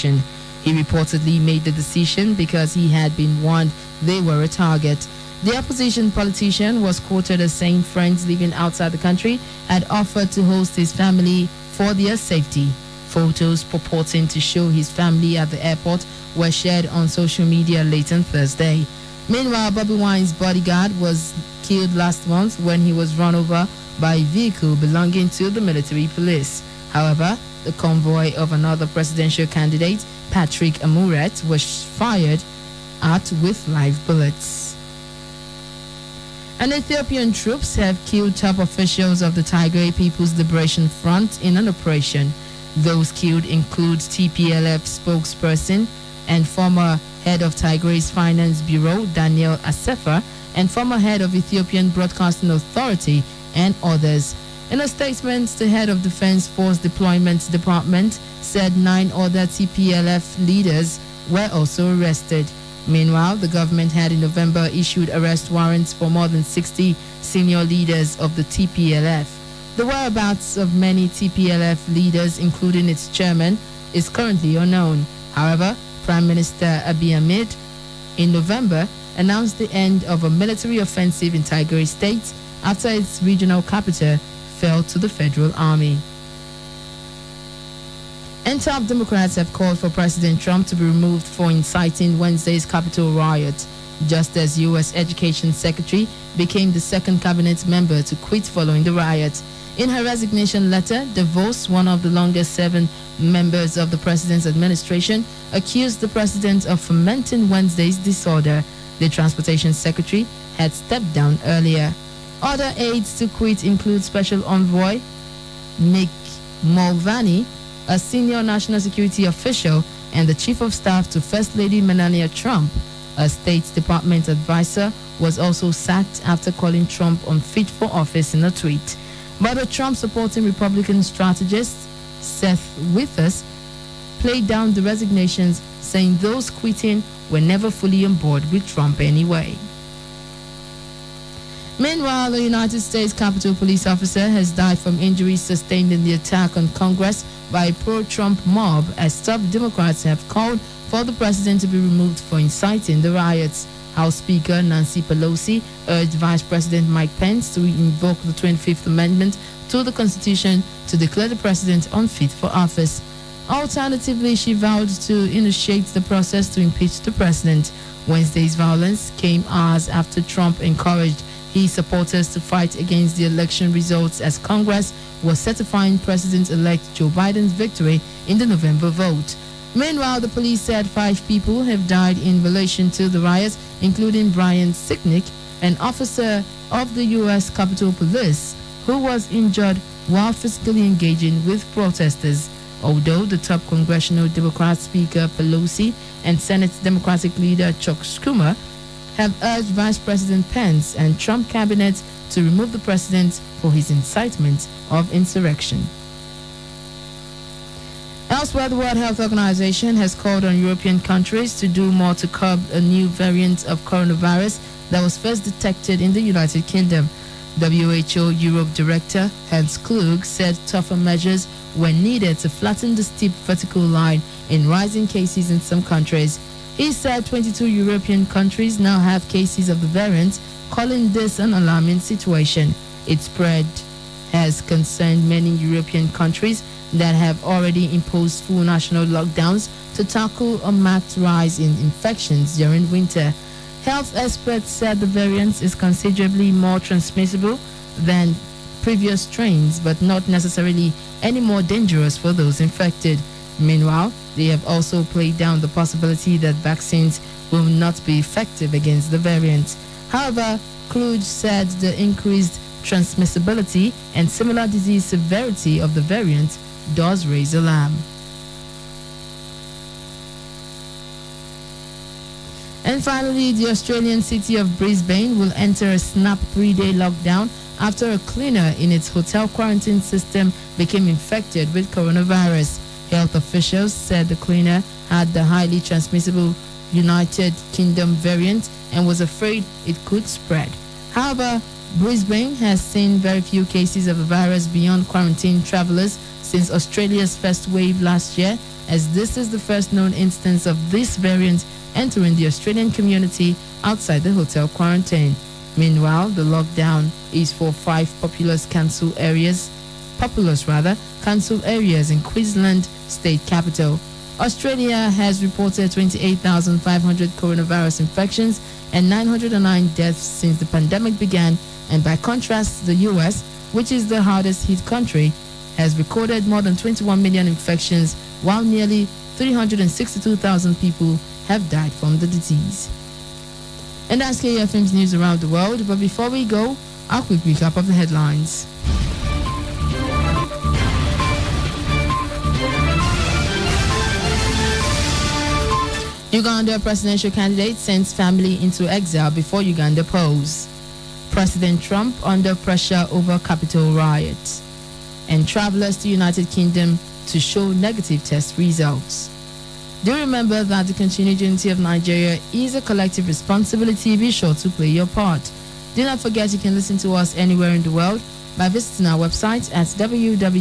election. He reportedly made the decision because he had been warned they were a target. The opposition politician was quoted as saying friends living outside the country had offered to host his family for their safety. Photos purporting to show his family at the airport were shared on social media late on Thursday. Meanwhile, Bobi Wine's bodyguard was killed last month when he was run over by a vehicle belonging to the military police. However, the convoy of another presidential candidate, Patrick Amuret, was fired at with live bullets. And Ethiopian troops have killed top officials of the Tigray People's Liberation Front in an operation. Those killed include TPLF spokesperson and former head of Tigray's Finance Bureau, Daniel Asefa, and former head of Ethiopian Broadcasting Authority, and others. In a statement, the head of Defense Force Deployment Department said 9 other TPLF leaders were also arrested. Meanwhile, the government had in November issued arrest warrants for more than 60 senior leaders of the TPLF. The whereabouts of many TPLF leaders, including its chairman, is currently unknown. However, Prime Minister Abiy Ahmed in November announced the end of a military offensive in Tigray State after its regional capital fell to the federal army. And top Democrats have called for President Trump to be removed for inciting Wednesday's Capitol riot, just as U.S. Education Secretary became the second cabinet member to quit following the riot. In her resignation letter, DeVos, one of the longest-serving members of the president's administration, accused the president of fomenting Wednesday's disorder. The transportation secretary had stepped down earlier. Other aides to quit include Special Envoy Mick Mulvaney, a senior national security official, and the chief of staff to First Lady Melania Trump. A State Department advisor was also sacked after calling Trump unfit for office in a tweet. But a Trump-supporting Republican strategist, Seth Withers, played down the resignations, saying those quitting were never fully on board with Trump anyway. Meanwhile, a United States Capitol Police officer has died from injuries sustained in the attack on Congress by a pro-Trump mob, as top Democrats have called for the president to be removed for inciting the riots. House Speaker Nancy Pelosi urged Vice President Mike Pence to invoke the 25th Amendment to the Constitution to declare the president unfit for office. Alternatively, she vowed to initiate the process to impeach the president. Wednesday's violence came hours after Trump encouraged his supporters to fight against the election results as Congress was certifying President-elect Joe Biden's victory in the November vote. Meanwhile, the police said 5 people have died in relation to the riots, including Brian Sicknick, an officer of the U.S. Capitol Police, who was injured while physically engaging with protesters. Although the top congressional Democrat Speaker Pelosi and Senate Democratic leader Chuck Schumer have urged Vice President Pence and Trump cabinet to remove the president for his incitement of insurrection. Elsewhere, the World Health Organization has called on European countries to do more to curb a new variant of coronavirus that was first detected in the United Kingdom. WHO Europe Director Hans Klug said tougher measures were needed to flatten the steep vertical line in rising cases in some countries. He said 22 European countries now have cases of the variant, calling this an alarming situation. Its spread has concerned many European countries that have already imposed full national lockdowns to tackle a marked rise in infections during winter. Health experts said the variant is considerably more transmissible than previous strains, but not necessarily any more dangerous for those infected. Meanwhile, they have also played down the possibility that vaccines will not be effective against the variant. However, Kluge said the increased transmissibility and similar disease severity of the variant does raise alarm. And finally, the Australian city of Brisbane will enter a snap 3-day lockdown after a cleaner in its hotel quarantine system became infected with coronavirus. Health officials said the cleaner had the highly transmissible United Kingdom variant and was afraid it could spread. However, Brisbane has seen very few cases of the virus beyond quarantine travelers since Australia's first wave last year, as this is the first known instance of this variant entering the Australian community outside the hotel quarantine. Meanwhile, the lockdown is for 5 populous council areas in Queensland state capital. Australia has reported 28,500 coronavirus infections and 909 deaths since the pandemic began, and by contrast, the US, which is the hardest hit country, has recorded more than 21 million infections, while nearly 362,000 people have died from the disease. And that's KUFM's news around the world, but before we go, a quick recap of the headlines. Uganda presidential candidate sends family into exile before Uganda polls. President Trump under pressure over Capitol riots. And travelers to United Kingdom to show negative test results. Do remember that the continued unity of Nigeria is a collective responsibility. Be sure to play your part. Do not forget you can listen to us anywhere in the world by visiting our website at www.kufm.net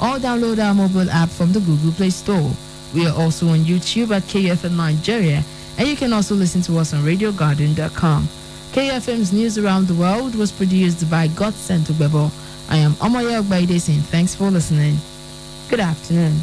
or download our mobile app from the Google Play Store. We are also on YouTube at KUFM Nigeria, and you can also listen to us on RadioGarden.com. KUFM's News Around the World was produced by Godson Tubebo. I am Omoye Ogbaide saying thanks for listening. Good afternoon.